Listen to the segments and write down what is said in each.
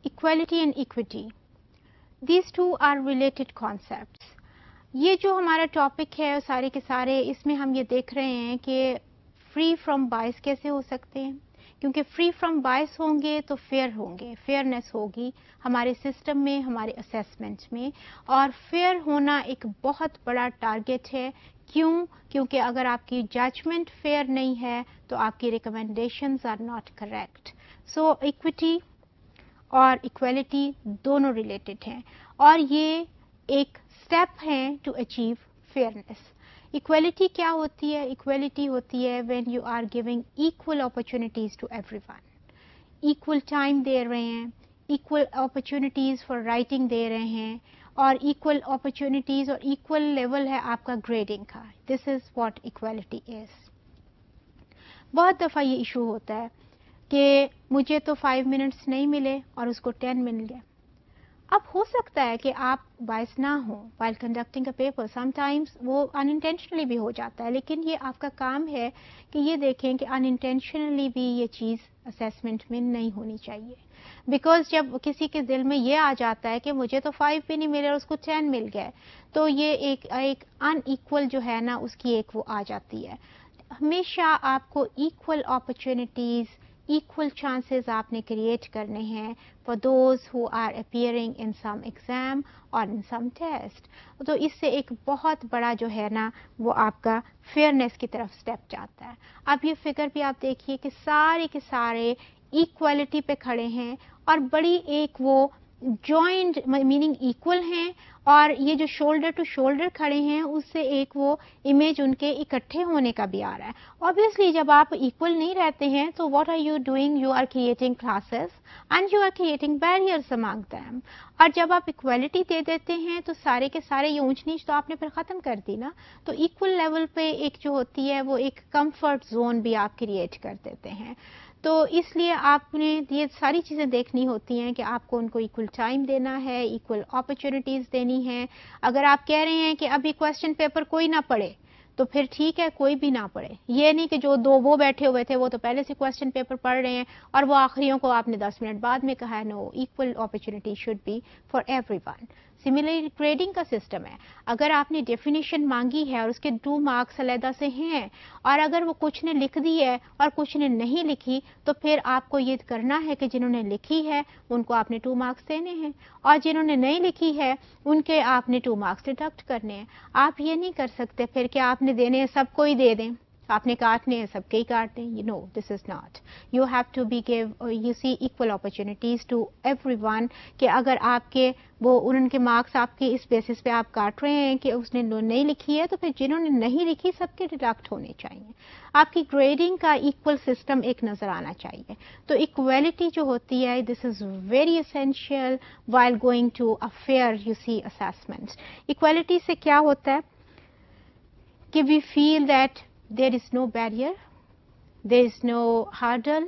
equality and equity, these two are related concepts. ये जो हमारा टॉपिक है सारे के सारे, इसमें हम ये देख रहे हैं कि फ्री फ्रॉम बायस कैसे हो सकते हैं, क्योंकि फ्री फ्रॉम बायस होंगे तो फेयर होंगे, फेयरनेस होगी हमारे सिस्टम में, हमारे असेसमेंट में, और फेयर होना एक बहुत बड़ा टारगेट है. क्यों? क्योंकि अगर आपकी जजमेंट फेयर नहीं है तो आपकी recommendations are not correct. So equity और इक्वलिटी दोनों रिलेटेड हैं और ये एक स्टेप है टू अचीव फेयरनेस. इक्वलिटी क्या होती है? इक्वलिटी होती है when you are giving equal opportunities to everyone. Equal time दे रहे हैं, इक्वल अपॉर्चुनिटीज फॉर राइटिंग दे रहे हैं, और इक्वल अपॉर्चुनिटीज और इक्वल लेवल है आपका ग्रेडिंग का. This is what equality is. बहुत दफ़ा ये इशू होता है कि मुझे तो 5 मिनट्स नहीं मिले और उसको 10 मिल गए. अब हो सकता है कि आप बायस ना हो while conducting a paper, sometimes वो unintentionally भी हो जाता है, लेकिन ये आपका काम है कि ये देखें कि unintentionally भी ये चीज़ असेसमेंट में नहीं होनी चाहिए. बिकॉज जब किसी के दिल में ये आ जाता है कि मुझे तो 5 भी नहीं मिले और उसको 10 मिल गए, तो ये एक अनइक्वल जो है ना, उसकी एक वो आ जाती है. हमेशा आपको इक्वल अपॉर्चुनिटीज़, equal chances आपने क्रिएट करने हैं for those who are appearing in some exam or in some test. तो इससे एक बहुत बड़ा जो है ना वो आपका फेयरनेस की तरफ स्टेप जाता है. अब ये फिगर भी आप देखिए कि सारे के सारे इक्वालिटी पे खड़े हैं और बड़ी एक वो जॉइंट मीनिंग इक्वल हैं, और ये जो शोल्डर टू शोल्डर खड़े हैं उससे एक वो इमेज उनके इकट्ठे होने का भी आ रहा है. ऑब्वियसली जब आप इक्वल नहीं रहते हैं तो what are you doing? You are creating classes and you are creating barriers among them. और जब आप इक्वलिटी दे देते हैं तो सारे के सारे ये ऊंच नीच तो आपने फिर ख़त्म कर दी ना. तो इक्वल लेवल पे एक जो होती है वो एक कंफर्ट जोन भी आप क्रिएट कर देते हैं. तो इसलिए आपने ये सारी चीज़ें देखनी होती हैं कि आपको उनको इक्वल टाइम देना है, इक्वल अपॉर्चुनिटीज़ देनी है. अगर आप कह रहे हैं कि अभी क्वेश्चन पेपर कोई ना पढ़े तो फिर ठीक है, कोई भी ना पढ़े. ये नहीं कि जो दो वो बैठे हुए थे वो तो पहले से क्वेश्चन पेपर पढ़ रहे हैं और वो आखिरियों को आपने 10 मिनट बाद में कहा है. No, equal opportunity should be for everyone. Similarly grading का सिस्टम है. अगर आपने डेफिनेशन मांगी है और उसके 2 मार्क्स अलहदा से हैं, और अगर वो कुछ ने लिख दी है और कुछ ने नहीं लिखी, तो फिर आपको ये करना है कि जिन्होंने लिखी है उनको आपने 2 मार्क्स देने हैं, और जिन्होंने नहीं लिखी है उनके आपने 2 मार्क्स डिडक्ट करने हैं. आप ये नहीं कर सकते फिर कि आपने देने हैं सबको ही दे दें, आपने काटने हैं सबके ही काट दें. You know, this is not. You have to be give, you see equal opportunities to everyone. कि अगर आपके वो उनके मार्क्स आपके इस बेसिस पे आप काट रहे हैं कि उसने नहीं लिखी है, तो फिर जिन्होंने नहीं लिखी सबके डिडक्ट होने चाहिए. आपकी ग्रेडिंग का इक्वल सिस्टम एक नजर आना चाहिए. तो इक्वलिटी जो होती है, this is very essential while going to a fair you see assessment. Equality से क्या होता है कि we feel that there is no barrier, there is no hurdle,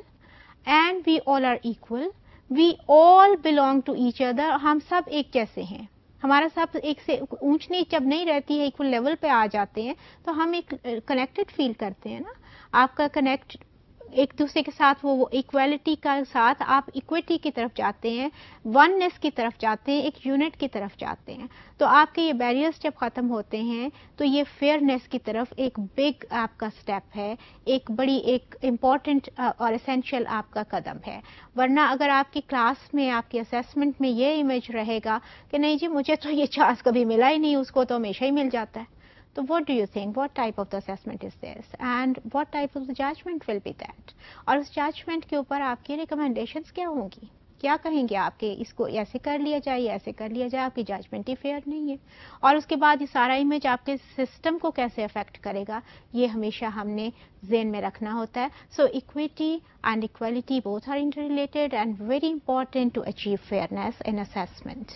and we all are equal. We all belong to each other. हम सब एक जैसे हैं. हमारा सब एक से ऊंच नीच जब नहीं रहती है, इक्वल लेवल पे आ जाते हैं तो हम एक कनेक्टेड फील करते हैं ना. आपका कनेक्ट एक दूसरे के साथ वो इक्वालिटी का साथ आप इक्विटी की तरफ जाते हैं, वननेस की तरफ जाते हैं, एक यूनिट की तरफ जाते हैं. तो आपके ये बैरियर्स जब ख़त्म होते हैं तो ये फेयरनेस की तरफ एक बिग आपका स्टेप है, एक बड़ी एक इम्पॉर्टेंट और एसेंशियल आपका कदम है. वरना अगर आपकी क्लास में, आपके असेसमेंट में ये इमेज रहेगा कि नहीं जी मुझे तो ये चांस कभी मिला ही नहीं, उसको तो हमेशा ही मिल जाता है, तो what do you think? What type of the assessment is this? And what type of the judgment will be that? और उस judgment के ऊपर आपकी recommendations क्या होंगी? क्या कहेंगे आपके इसको ऐसे कर लिया जाए, ऐसे कर लिया जाए? आपकी जजमेंट ही फेयर नहीं है. और उसके बाद ये सारा इमेज आपके सिस्टम को कैसे अफेक्ट करेगा, ये हमेशा हमने ज़हन में रखना होता है. So equity and equality both are inter related and very important to achieve fairness in assessment.